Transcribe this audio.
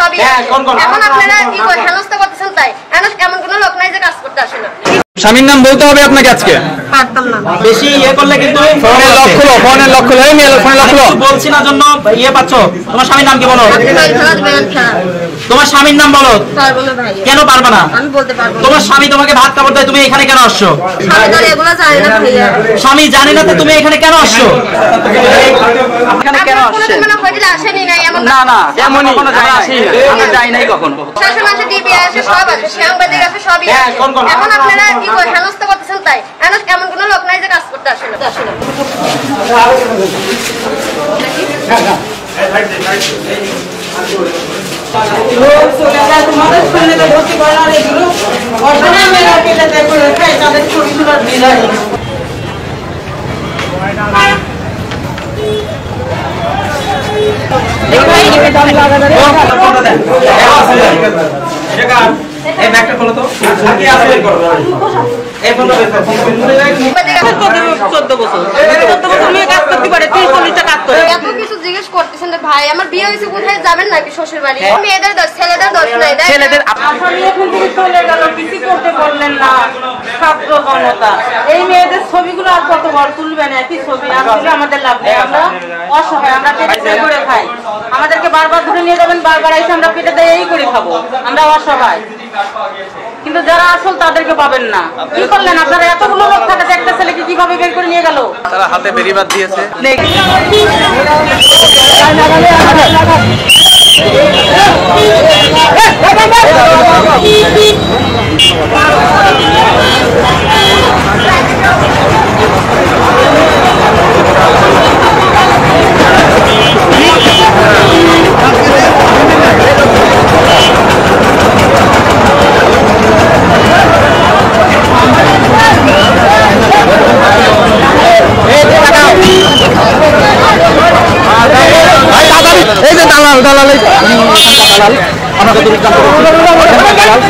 সবই এখন আপনারা কি করে হেনস্থা করতেছেন তাই এমন কোনো লোক নাই যে কাজ করতে আসে না স্বামীর নাম বলতে হবে আপনাকে আজকে পারতাম না বেশি করলে কিন্তু ফোনের লক্ষ বলছি না জন্য পাচ্ছ তোমার স্বামীর নাম কি বলো তোমার স্বামীর নাম বলো কেন পারবে না আমি বলতে পারবো তোমার স্বামী তোমাকে ভাত খাবার দেয় তুমি এখানে কেন আসছো স্বামী জানে না তো তুমি এখানে কেন আসছো এখানে কেন আসছেন না না এমনই আমরা যাই নাই কখনো এখন আপনারা কি করে হেনস্থা করতেছেন তাই এমন কোনো লোক নাই যে কাজ করতে আসে না এই ব্যাগটা খোলো তো আগে আসলে করো এই ফোনটা বের করো 14 বছর মেয়ে কাজ করতে পারে 30-40 টা কাজ করে এত কিছু জিজ্ঞেস করতেছেন রে ভাই আমার বিয়ে হইছে কোথায় যাবেন নাকি শ্বশুর বাড়ি মেয়েদের দোষ ছেলেদের দোষ নাই ছেলেদের আসামি এখন থেকে চলে গেল কিছু করতে বললেন না ছাত্র জনতা এই মেয়েদের ছবিগুলো আর কতবার তুলবেন একই ছবি আসলে আমাদের লাভ নেই আমরা অসহায় আমরা পেটে করে খাই আমাদেরকে বারবার ধরে নিয়ে যাবেন বারবার এসে আমরা পেটে দিয়ে এই করে খাবো আমরা অসহায় কিন্তু যারা আসল তাদেরকে পাবেন না কি করলেন আপনারা এতগুলো লোক থাকে একটা ছেলেকে কিভাবে বের করে নিয়ে গেল তারা হাতে বেরিবাদ দিয়েছে এই যে দালাল দালাল দালাল আমাকে দালাল